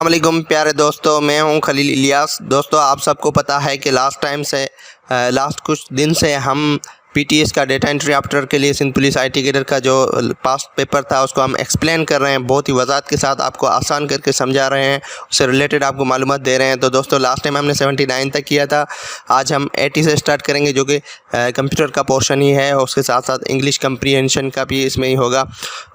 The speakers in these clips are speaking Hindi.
अस्सलामुअलैकुम प्यारे दोस्तों, मैं हूं खलील इलियास। दोस्तों, आप सबको पता है कि लास्ट कुछ दिन से हम पीटीएस का डेटा एंट्री ऑपरेटर के लिए सिंध पुलिस आईटी कैडर का जो पास्ट पेपर था उसको हम एक्सप्लेन कर रहे हैं, बहुत ही वजाहत के साथ आपको आसान करके समझा रहे हैं, उससे रिलेटेड आपको मालूमात दे रहे हैं। तो दोस्तों, लास्ट टाइम हमने 79 तक किया था, आज हम 80 से स्टार्ट करेंगे जो कि कंप्यूटर का पोर्शन ही है और उसके साथ साथ इंग्लिश कंप्रीहेंशन का भी इसमें ही होगा।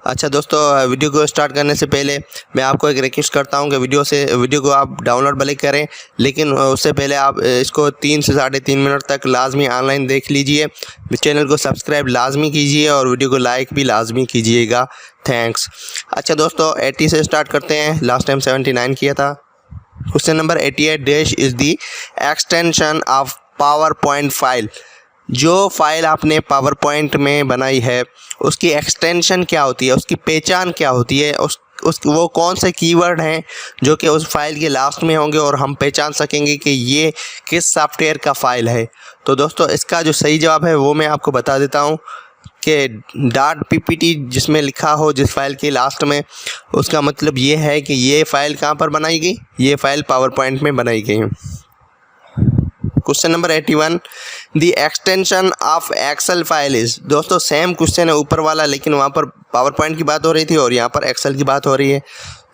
अच्छा दोस्तों, वीडियो को स्टार्ट करने से पहले मैं आपको एक रिक्वेस्ट करता हूं कि वीडियो को आप डाउनलोड भले करें, लेकिन उससे पहले आप इसको 3 से 3.5 मिनट तक लाजमी ऑनलाइन देख लीजिए। चैनल को सब्सक्राइब लाजमी कीजिए और वीडियो को लाइक भी लाजमी कीजिएगा। थैंक्स। अच्छा दोस्तों, 80 से स्टार्ट करते हैं। लास्ट टाइम 79 किया था। Question number 88 dash is the extension of power point file. जो फाइल आपने पावर पॉइंट में बनाई है उसकी एक्सटेंशन क्या होती है, उसकी पहचान क्या होती है, वो कौन से कीवर्ड हैं जो कि उस फाइल के लास्ट में होंगे और हम पहचान सकेंगे कि ये किस सॉफ्टवेयर का फाइल है। तो दोस्तों, इसका जो सही जवाब है वो मैं आपको बता देता हूँ कि .ppt जिसमें लिखा हो जिस फाइल के लास्ट में, उसका मतलब ये है कि ये फ़ाइल कहाँ पर बनाई गई, ये फ़ाइल पावर पॉइंट में बनाई गई है। Question number 81 the extension of Excel file is. दोस्तों, सेम क्वेश्चन है ऊपर वाला, लेकिन वहाँ पर पावर पॉइंट की बात हो रही थी और यहाँ पर एक्सेल की बात हो रही है।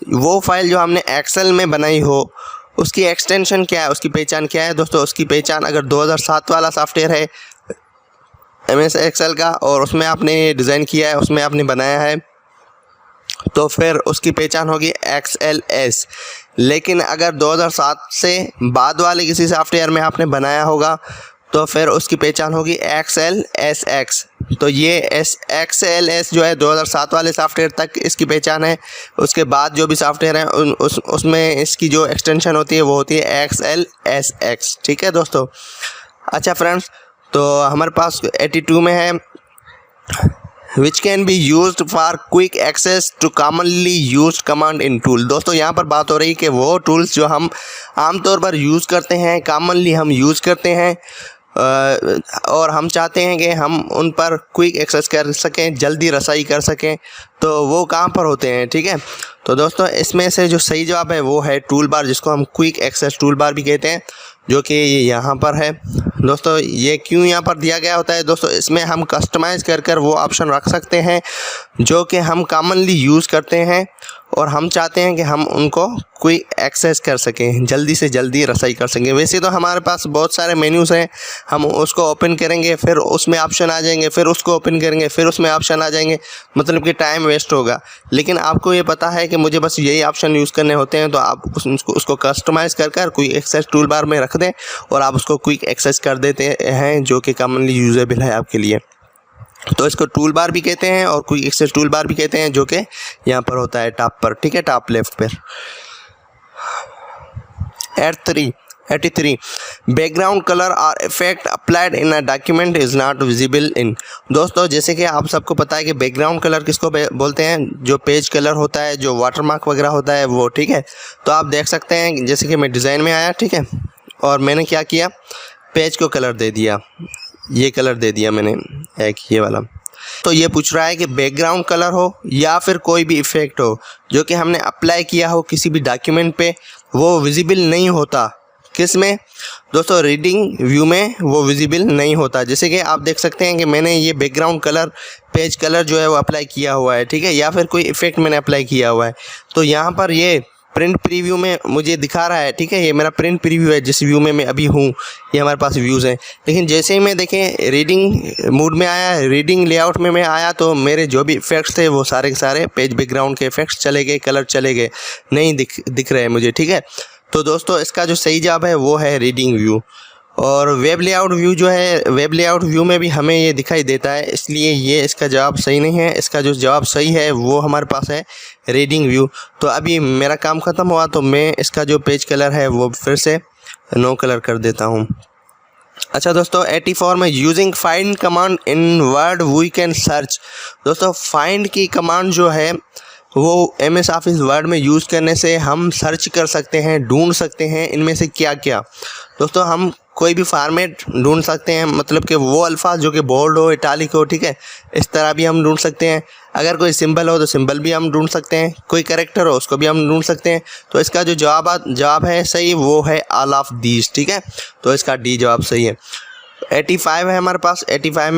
वो फाइल जो हमने एक्सेल में बनाई हो उसकी एक्सटेंशन क्या है, उसकी पहचान क्या है। दोस्तों, उसकी पहचान अगर 2007 वाला सॉफ्टवेयर है MS एक्सेल का और उसमें आपने डिज़ाइन किया है, उसमें आपने बनाया है, तो फिर उसकी पहचान होगी XLS। लेकिन अगर 2007 से बाद वाले किसी सॉफ्टवेयर में आपने बनाया होगा तो फिर उसकी पहचान होगी XLSX। तो ये XLS जो है 2007 वाले सॉफ्टवेयर तक इसकी पहचान है। उसके बाद जो भी सॉफ्टवेयर है उसमें इसकी जो एक्सटेंशन होती है वो होती है XLSX। ठीक है दोस्तों। अच्छा फ्रेंड्स, तो हमारे पास 82 में है which can be used for quick access to commonly used command in tool। दोस्तों, यहाँ पर बात हो रही है कि वो टूल्स जो हम आमतौर पर यूज़ करते हैं, कॉमनली हम यूज़ करते हैं और हम चाहते हैं कि हम उन पर क्विक एक्सेस कर सकें, जल्दी रसाई कर सकें, तो वो कहाँ पर होते हैं। ठीक है। तो दोस्तों, इसमें से जो सही जवाब है वो है टूल बार, जिसको हम क्विक एक्सेस टूल बार भी कहते हैं, जो कि यहाँ पर है। दोस्तों, ये क्यों यहाँ पर दिया गया होता है? दोस्तों, इसमें हम कस्टमाइज़ कर वो ऑप्शन रख सकते हैं जो कि हम कॉमनली यूज़ करते हैं और हम चाहते हैं कि हम उनको क्विक एक्सेस कर सकें, जल्दी से जल्दी रसाई कर सकें। वैसे तो हमारे पास बहुत सारे मेन्यूज़ हैं, हम उसको ओपन करेंगे, फिर उसमें ऑप्शन आ जाएंगे, फिर उसको ओपन करेंगे, फिर उसमें ऑप्शन आ जाएंगे, मतलब कि टाइम वेस्ट होगा। लेकिन आपको ये पता है कि मुझे बस यही ऑप्शन यूज़ करने होते हैं, तो आप उसको कस्टमाइज़ कर क्विक एक्सेस टूल बार में रख दें और आप उसको क्विक एक्सेस कर देते हैं, जो कि कॉमनली यूजेबल है आपके लिए। तो इसको टूल बार भी कहते हैं और क्विक एक्सेस टूल बार भी कहते हैं, जो कि यहाँ पर होता है टॉप पर। ठीक है, टॉप लेफ्ट पर। 83 बैकग्राउंड कलर और effect applied in a document is not visible in. दोस्तों, जैसे कि आप सबको पता है कि बैकग्राउंड कलर किसको बोलते हैं, जो पेज कलर होता है, जो वाटरमार्क वगैरह होता है वो। ठीक है। तो आप देख सकते हैं, जैसे कि मैं डिज़ाइन में आया, ठीक है, और मैंने क्या किया, पेज को कलर दे दिया, ये कलर दे दिया मैंने, एक ये वाला। तो ये पूछ रहा है कि बैकग्राउंड कलर हो या फिर कोई भी इफ़ेक्ट हो जो कि हमने अप्लाई किया हो किसी भी डॉक्यूमेंट पे, वो विजिबल नहीं होता। किस में? दोस्तों, रीडिंग व्यू में वो विजिबल नहीं होता। जैसे कि आप देख सकते हैं कि मैंने ये बैकग्राउंड कलर, पेज कलर जो है वो अप्लाई किया हुआ है, ठीक है, या फिर कोई इफ़ेक्ट मैंने अप्लाई किया हुआ है, तो यहाँ पर ये प्रिंट प्रीव्यू में मुझे दिखा रहा है। ठीक है, ये मेरा प्रिंट प्रीव्यू है जिस व्यू में मैं अभी हूँ, ये हमारे पास व्यूज़ हैं। लेकिन जैसे ही मैं देखें रीडिंग मूड में आया, रीडिंग लेआउट में मैं आया, तो मेरे जो भी इफ़ेक्ट्स थे वो सारे के सारे पेज बैकग्राउंड के इफ़ेक्ट्स चले गए, कलर चले गए, नहीं दिख रहे हैं मुझे। ठीक है। तो दोस्तों, इसका जो सही जवाब है वो है रीडिंग व्यू। और वेब लेआउट व्यू जो है, वेब लेआउट व्यू में भी हमें ये दिखाई देता है, इसलिए ये इसका जवाब सही नहीं है। इसका जो जवाब सही है वो हमारे पास है रीडिंग व्यू। तो अभी मेरा काम ख़त्म हुआ, तो मैं इसका जो पेज कलर है वो फिर से नो कलर कर देता हूँ। अच्छा दोस्तों, 84 में using find command in Word we can search. दोस्तों, फाइंड की कमांड जो है वो MS ऑफिस वर्ड में यूज़ करने से हम सर्च कर सकते हैं, ढूंढ सकते हैं इनमें से क्या क्या। दोस्तों, हम कोई भी फॉर्मेट ढूंढ सकते हैं, मतलब कि वो अल्फाज जो कि बोल्ड हो, इटालिक हो, ठीक है, इस तरह भी हम ढूंढ सकते हैं। अगर कोई सिंबल हो तो सिंबल भी हम ढूंढ सकते हैं, कोई कैरेक्टर हो उसको भी हम ढूंढ सकते हैं। तो इसका जो जवाब है सही वो है ऑल ऑफ दीज, ठीक है, तो इसका डी जवाब सही है। 85 है हमारे पास। 85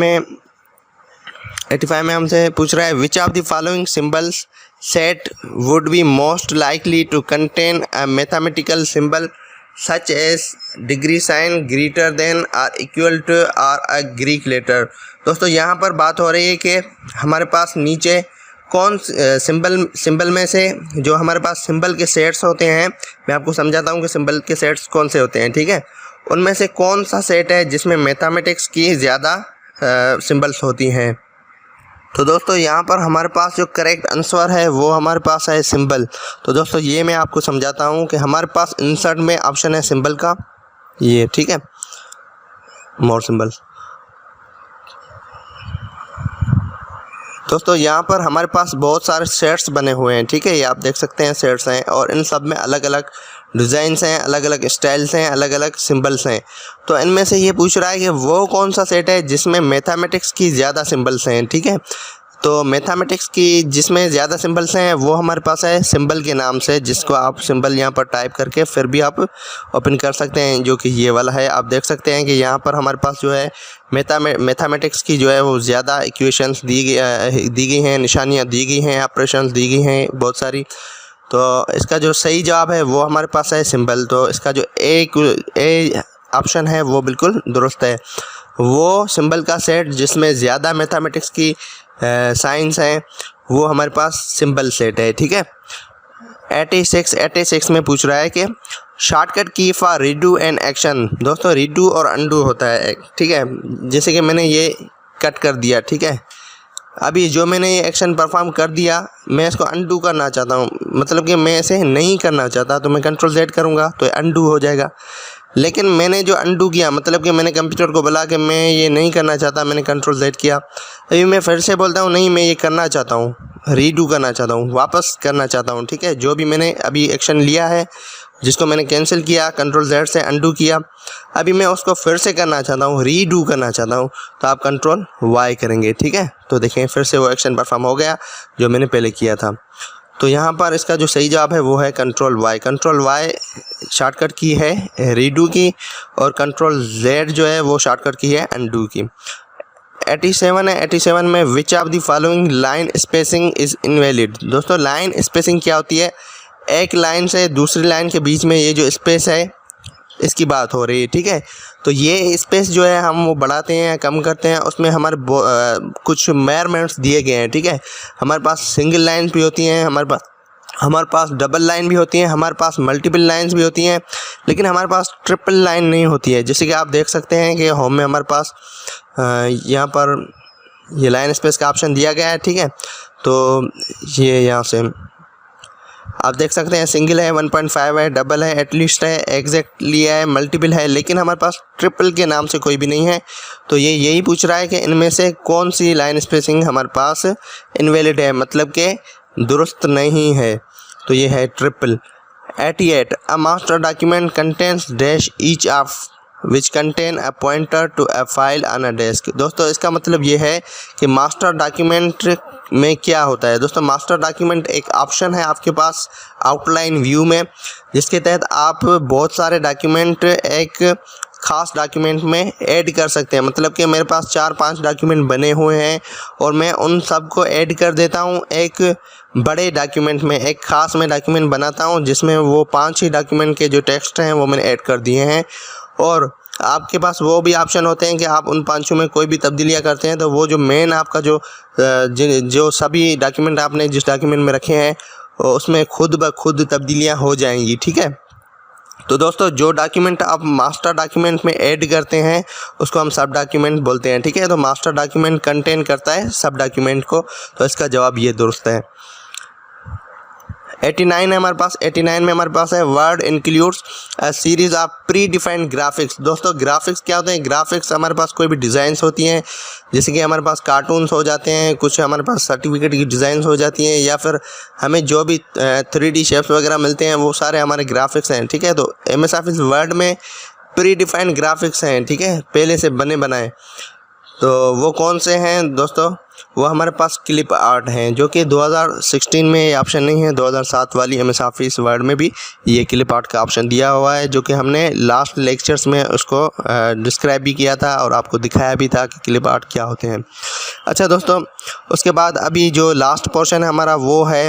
में हमसे पूछ रहा है which of the following symbols set would be most likely to contain a mathematical symbol such as degree sign, greater than और इक्वल टू और अ ग्रीक लेटर। दोस्तों यहाँ पर बात हो रही है कि हमारे पास नीचे कौन सिंबल में से जो हमारे पास सिंबल के सेट्स होते हैं, मैं आपको समझाता हूँ कि सिंबल के सेट्स कौन से होते हैं, ठीक है, उनमें से कौन सा सेट है जिसमें मैथमेटिक्स की ज़्यादा सिंबल्स होती हैं। तो दोस्तों यहाँ पर हमारे पास जो करेक्ट आंसर है वो हमारे पास है सिंबल। तो दोस्तों ये मैं आपको समझाता हूँ कि हमारे पास इंसर्ट में ऑप्शन है सिंबल का, ये, ठीक है, मोर सिंबल। दोस्तों यहाँ पर हमारे पास बहुत सारे सेट्स बने हुए हैं, ठीक है, ये आप देख सकते हैं सेट्स हैं, और इन सब में अलग अलग डिज़ाइंस हैं, अलग अलग स्टाइल्स हैं, अलग अलग सिंबल्स हैं। तो इनमें से ये पूछ रहा है कि वो कौन सा सेट है जिसमें मैथमेटिक्स की ज़्यादा सिंबल्स हैं, ठीक है। तो मैथमेटिक्स की जिसमें ज़्यादा सिंबल्स हैं वो हमारे पास है सिंबल के नाम से, जिसको आप सिंबल यहाँ पर टाइप करके फिर भी आप ओपन कर सकते हैं, जो कि ये वाला है। आप देख सकते हैं कि यहाँ पर हमारे पास जो है मैथमेटिक्स की जो है वो ज़्यादा इक्वेशंस दी गई हैं, निशानियाँ दी गई हैं, ऑपरेशंस दी गई हैं बहुत सारी। तो इसका जो सही जवाब है वो हमारे पास है सिंबल। तो इसका जो ए ऑप्शन है वो बिल्कुल दुरुस्त है। वो सिंबल का सेट जिसमें ज़्यादा मैथमेटिक्स की साइंस हैं वो हमारे पास सिंबल सेट है, ठीक है। 86 में पूछ रहा है कि शॉर्टकट की फॉर रीडू एंड एक्शन। दोस्तों रीडू और अनडू होता है, ठीक है, जैसे कि मैंने ये कट कर दिया, ठीक है, अभी जो मैंने ये एक्शन परफॉर्म कर दिया मैं इसको अनडू करना चाहता हूँ, मतलब कि मैं इसे नहीं करना चाहता, तो मैं कंट्रोल Z करूँगा तो अनडू हो जाएगा। लेकिन मैंने जो अनडू किया, मतलब कि मैंने कंप्यूटर को बोला कि मैं ये नहीं करना चाहता, मैंने कंट्रोल Z किया, अभी मैं फिर से बोलता हूँ नहीं मैं ये करना चाहता हूँ, रीडू करना चाहता हूँ, वापस करना चाहता हूँ, ठीक है। जो भी मैंने अभी एक्शन लिया है जिसको मैंने कैंसिल किया, कंट्रोल Z से अनडू किया, अभी मैं उसको फिर से करना चाहता हूँ, रीडू करना चाहता हूँ, तो आप कंट्रोल Y करेंगे, ठीक है। तो देखें फिर से वो एक्शन परफॉर्म हो गया जो मैंने पहले किया था। तो यहाँ पर इसका जो सही जवाब है वो है control Y। Control Y shortcut की है रीडू की, और कंट्रोल Z जो है वो शॉर्टकट की है अनडू की। 87 है। 87 में विच of the following line spacing is invalid. दोस्तों लाइन स्पेसिंग क्या होती है, एक लाइन से दूसरी लाइन के बीच में ये जो स्पेस है इसकी बात हो रही है, ठीक है। तो ये स्पेस जो है हम वो बढ़ाते हैं कम करते हैं, उसमें हमारे कुछ मेजरमेंट्स दिए गए हैं, ठीक है। हमारे पास सिंगल लाइन भी होती हैं, हमारे पास डबल लाइन भी होती हैं, हमारे पास मल्टीपल लाइंस भी होती हैं, लेकिन हमारे पास ट्रिपल लाइन नहीं होती है। जैसे कि आप देख सकते हैं कि होम में हमारे पास यहाँ पर ये लाइन स्पेस का ऑप्शन दिया गया है, ठीक है। तो ये यहाँ से आप देख सकते हैं सिंगल है, 1.5 है, डबल है, एटलीस्ट है, एग्जैक्टली है, मल्टीपल है, लेकिन हमारे पास ट्रिपल के नाम से कोई भी नहीं है। तो ये यही पूछ रहा है कि इनमें से कौन सी लाइन स्पेसिंग हमारे पास इनवैलिड है, मतलब कि दुरुस्त नहीं है। तो ये है triple. 88 a master document contains dash each of which contain a pointer to a file on a desk. दोस्तों इसका मतलब ये है कि मास्टर डॉक्यूमेंट में क्या होता है। दोस्तों मास्टर डॉक्यूमेंट एक ऑप्शन है आपके पास आउटलाइन व्यू में, जिसके तहत आप बहुत सारे डॉक्यूमेंट एक ख़ास डॉक्यूमेंट में ऐड कर सकते हैं। मतलब कि मेरे पास 4-5 डॉक्यूमेंट बने हुए हैं और मैं उन सब को ऐड कर देता हूं एक बड़े डॉक्यूमेंट में, एक ख़ास में डॉक्यूमेंट बनाता हूं जिसमें वो 5 ही डॉक्यूमेंट के जो टेक्स्ट हैं वो मैंने ऐड कर दिए हैं। और आपके पास वो भी ऑप्शन होते हैं कि आप उन 5 में कोई भी तब्दीलियाँ करते हैं तो वो जो मेन आपका जो सभी डॉक्यूमेंट आपने जिस डॉक्यूमेंट में रखे हैं उसमें खुद ब खुद तब्दीलियाँ हो जाएंगी, ठीक है। तो दोस्तों जो डॉक्यूमेंट आप मास्टर डॉक्यूमेंट में ऐड करते हैं उसको हम सब डॉक्यूमेंट बोलते हैं, ठीक है। तो मास्टर डॉक्यूमेंट कंटेन करता है सब डॉक्यूमेंट को, तो इसका जवाब ये दुरुस्त है। 89 है हमारे पास। 89 में हमारे पास है word includes a series of pre defined graphics. दोस्तों ग्राफिक्स क्या होते हैं, ग्राफिक्स हमारे पास कोई भी डिज़ाइंस होती हैं, जैसे कि हमारे पास कार्टून्स हो जाते हैं, कुछ हमारे पास सर्टिफिकेट की डिज़ाइंस हो जाती हैं, या फिर हमें जो भी 3D शेप्स वगैरह मिलते हैं वो सारे हमारे ग्राफिक्स हैं, ठीक है। तो MS ऑफिस वर्ड में प्री डिफाइंड ग्राफिक्स हैं, ठीक है, पहले से बने बनाए। तो वो कौन से हैं दोस्तों? वो हमारे पास क्लिप आर्ट हैं, जो कि 2016 में ये ऑप्शन नहीं है, 2007 वाली MS ऑफिस वर्ड में भी ये क्लिप आर्ट का ऑप्शन दिया हुआ है, जो कि हमने लास्ट लेक्चर्स में उसको डिस्क्राइब भी किया था और आपको दिखाया भी था कि क्लिप आर्ट क्या होते हैं। अच्छा दोस्तों, उसके बाद अभी जो लास्ट पोर्शन है हमारा वो है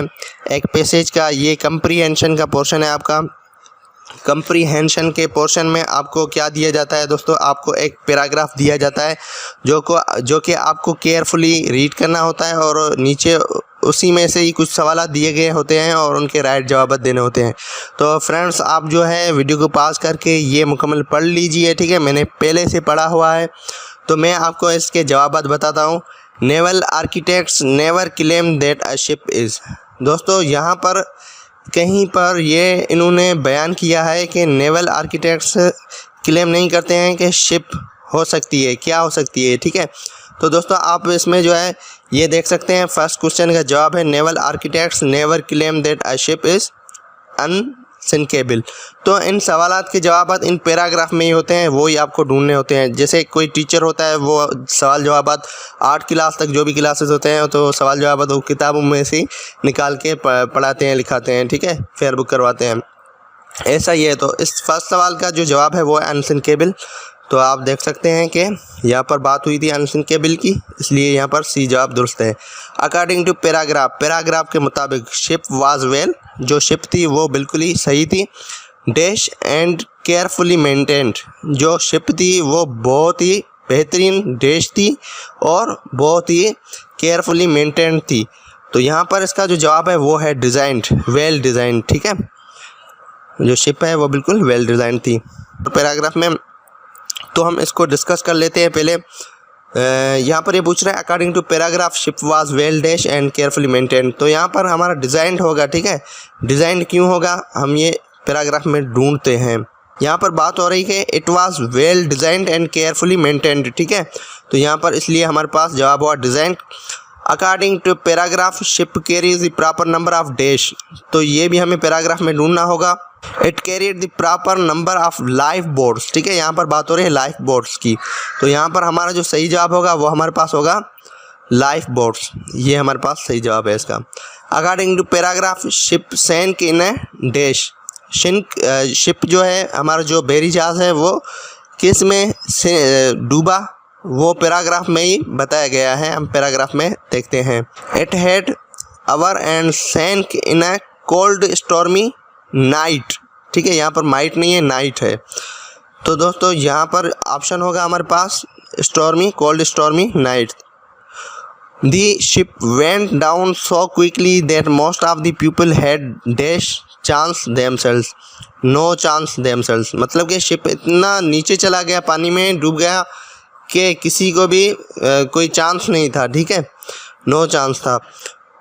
एक पैसेज का, ये कंप्रीहेंशन का पोर्शन है आपका। कंप्रीहेंशन के पोर्शन में आपको क्या दिया जाता है दोस्तों? आपको एक पैराग्राफ दिया जाता है जो कि आपको केयरफुली रीड करना होता है और नीचे उसी में से ही कुछ सवाल दिए गए होते हैं और उनके राइट जवाब देने होते हैं। तो फ्रेंड्स, आप जो है वीडियो को पॉज करके ये मुकम्मल पढ़ लीजिए, ठीक है, मैंने पहले से पढ़ा हुआ है। तो मैं आपको इसके जवाब बताता हूँ। Naval architects never claim that a ship is. दोस्तों, यहाँ पर कहीं पर ये इन्होंने बयान किया है कि नेवल आर्किटेक्ट्स क्लेम नहीं करते हैं कि शिप हो सकती है, क्या हो सकती है, ठीक है। तो दोस्तों, आप इसमें जो है ये देख सकते हैं, फर्स्ट क्वेश्चन का जवाब है naval architects never claim that a ship is unsinkable. तो इन सवालात के जवाब इन पैराग्राफ में ही होते हैं, वो ही आपको ढूंढने होते हैं। जैसे कोई टीचर होता है, वो सवाल जवाब 8 क्लास तक जो भी क्लासेस होते हैं, तो सवाल जवाब वो किताबों में से निकाल के पढ़ाते हैं, लिखाते हैं, ठीक है, फेयर बुक करवाते हैं, ऐसा ही है। तो इस फर्स्ट सवाल का जो जवाब है वो है अनसिंकेबल। तो आप देख सकते हैं कि यहाँ पर बात हुई थी अनसिंकेबल की, इसलिए यहाँ पर सी जवाब दुरुस्त है। अकॉर्डिंग टू पैराग्राफ के मुताबिक शिप वाज वेल, जो शिप थी वो बिल्कुल ही सही थी। डैश एंड केयरफुली मेंटेन्ड, जो शिप थी वो बहुत ही बेहतरीन डैश थी और बहुत ही केयरफुली मेंटेन्ड थी। तो यहाँ पर इसका जो जवाब है वो है डिज़ाइंड, वेल डिज़ाइंड, ठीक है, जो शिप है वो बिल्कुल वेल डिज़ाइंड थी। पैराग्राफ में तो हम इसको डिस्कस कर लेते हैं। पहले यहाँ पर ये पूछ रहा है according to paragraph ship was well dash and carefully maintain. तो यहाँ पर हमारा डिज़ाइंड होगा, ठीक है। डिज़ाइंड क्यों होगा, हम ये पैराग्राफ में ढूंढते हैं। यहाँ पर बात हो रही है कि it was well designed and carefully maintained, ठीक है। तो यहाँ पर इसलिए हमारे पास जवाब हुआ designed. According to paragraph ship carries the proper number of dash, तो ये भी हमें पैराग्राफ में ढूंढना होगा। It carried the proper number of lifeboats, ठीक है, यहाँ पर बात हो रही है लाइफ बोट्स की। तो यहाँ पर हमारा जो सही जवाब होगा वो हमारे पास होगा लाइफ बोट्स, ये हमारे पास सही जवाब है इसका। According to paragraph ship sank in a dash, ship जो है हमारा जो बहरी जहाज है वो किस में से डूबा, वो पैराग्राफ में ही बताया गया है, हम पैराग्राफ में देखते हैं। It had hour and sank in a cold stormy night, ठीक है, यहाँ पर माइट नहीं है, नाइट है। तो दोस्तों यहाँ पर ऑप्शन होगा हमारे पास stormy, cold stormy night. The ship went down so quickly that most of the people had dash chance themselves, no chance themselves, मतलब कि शिप इतना नीचे चला गया, पानी में डूब गया कि किसी को भी कोई चांस नहीं था, ठीक है, नो चांस था।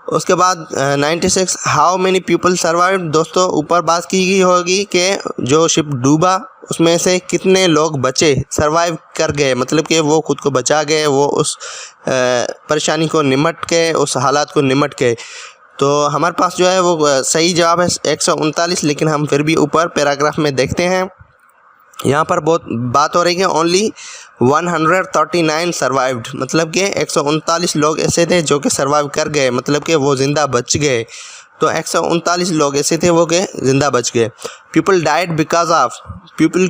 उसके बाद 96 हाउ मेनी पीपल सर्वाइव। दोस्तों ऊपर बात की गई होगी कि जो शिप डूबा उसमें से कितने लोग बचे, सर्वाइव कर गए, मतलब कि वो खुद को बचा गए, वो उस परेशानी को निमट के, उस हालात को निमट के। तो हमारे पास जो है वो सही जवाब है 139, लेकिन हम फिर भी ऊपर पैराग्राफ में देखते हैं, यहाँ पर बहुत बात हो रही है ओनली 139 सर्वाइव्ड, मतलब कि 139 लोग ऐसे थे जो कि सर्वाइव कर गए, मतलब कि वो ज़िंदा बच गए। तो 139 लोग ऐसे थे वो के ज़िंदा बच गए। People died because of, people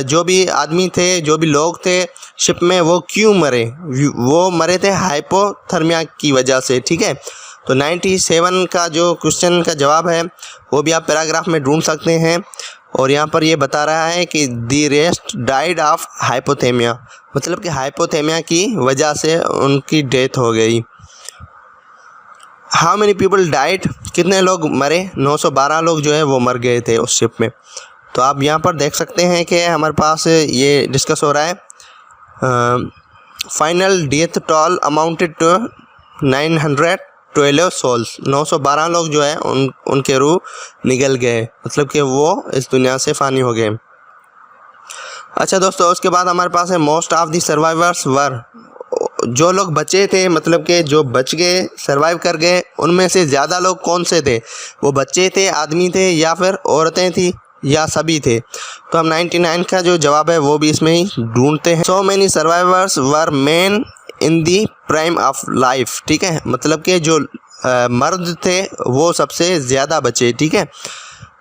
जो भी आदमी थे, जो भी लोग थे शिप में, वो क्यों मरे, वो मरे थे हाइपोथर्मिया की वजह से, ठीक है। तो 97 का जो क्वेश्चन का जवाब है वो भी आप पैराग्राफ में ढूंढ सकते हैं, और यहाँ पर ये बता रहा है कि दी रेस्ट डाइड ऑफ हाइपोथेमिया, मतलब कि हाइपोथेमिया की वजह से उनकी डेथ हो गई। हाउ मेनी पीपल डाइड, कितने लोग मरे, 912 लोग जो है वो मर गए थे उस शिप में। तो आप यहाँ पर देख सकते हैं कि हमारे पास ये डिस्कस हो रहा है। Final death toll amounted to 912 souls, 912 लोग जो है उनके रूह निकल गए, मतलब कि वो इस दुनिया से फ़ानी हो गए। अच्छा दोस्तों, उसके बाद हमारे पास है मोस्ट ऑफ द सर्वाइवर्स वर, जो लोग बचे थे, मतलब कि जो बच गए, सर्वाइव कर गए, उनमें से ज़्यादा लोग कौन से थे, वो बच्चे थे, आदमी थे, या फिर औरतें थी, या सभी थे। तो हम 99 का जो जवाब है वो भी इसमें ही ढूंढते हैं। So many survivors were main in the prime of life, ठीक है, मतलब कि जो मर्द थे वो सबसे ज़्यादा बचे, ठीक है।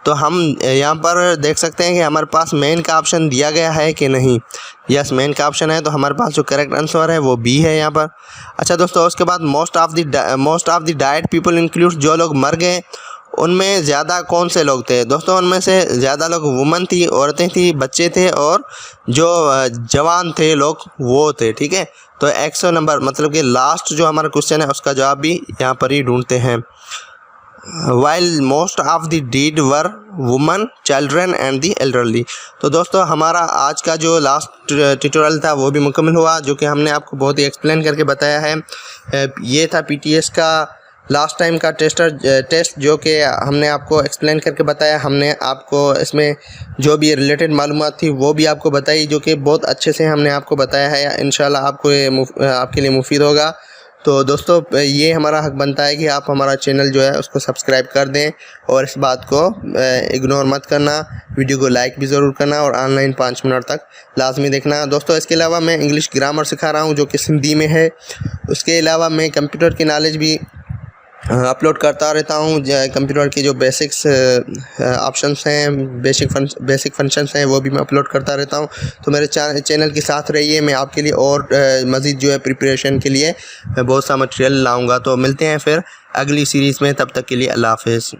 तो हम यहाँ पर देख सकते हैं कि हमारे पास मेन का ऑप्शन दिया गया है कि नहीं। यस, मेन का ऑप्शन है, तो हमारे पास जो करेक्ट आंसर है वो बी है यहाँ पर। अच्छा दोस्तों, उसके बाद most of the died people include, जो लोग मर गए उनमें ज़्यादा कौन से लोग थे। दोस्तों उनमें से ज़्यादा लोग वुमन थी, औरतें थी, बच्चे थे और जो जवान थे लोग वो थे, ठीक है। तो 100 नंबर मतलब कि लास्ट जो हमारा क्वेश्चन है उसका जवाब भी यहाँ पर ही ढूंढते हैं। While most of the dead were women, children and the elderly. तो दोस्तों हमारा आज का जो लास्ट ट्यूटोरियल था वो भी मुकम्मल हुआ, जो कि हमने आपको बहुत ही एक्सप्लेन करके बताया है। ये था पीटीएस का लास्ट टाइम का टेस्ट जो कि हमने आपको एक्सप्लेन करके बताया। हमने आपको इसमें जो भी रिलेटेड मालूमात थी वो भी आपको बताई, जो कि बहुत अच्छे से हमने आपको बताया है। इंशाल्लाह आपको ये आपके लिए मुफीद होगा। तो दोस्तों ये हमारा हक बनता है कि आप हमारा चैनल जो है उसको सब्सक्राइब कर दें और इस बात को इग्नोर मत करना। वीडियो को लाइक भी ज़रूर करना और ऑनलाइन 5 मिनट तक लाजमी देखना। दोस्तों इसके अलावा मैं इंग्लिश ग्रामर सिखा रहा हूँ जो कि सिंधी में है। उसके अलावा मैं कंप्यूटर की नॉलेज भी अपलोड करता रहता हूँ। कंप्यूटर की जो बेसिक्स ऑप्शंस हैं, बेसिक फंक्शंस हैं वो भी मैं अपलोड करता रहता हूँ। तो मेरे चैनल के साथ रहिए, मैं आपके लिए और मज़ीद जो है प्रिपरेशन के लिए बहुत सा मटेरियल लाऊंगा। तो मिलते हैं फिर अगली सीरीज़ में, तब तक के लिए अल्लाह हाफ़िज़।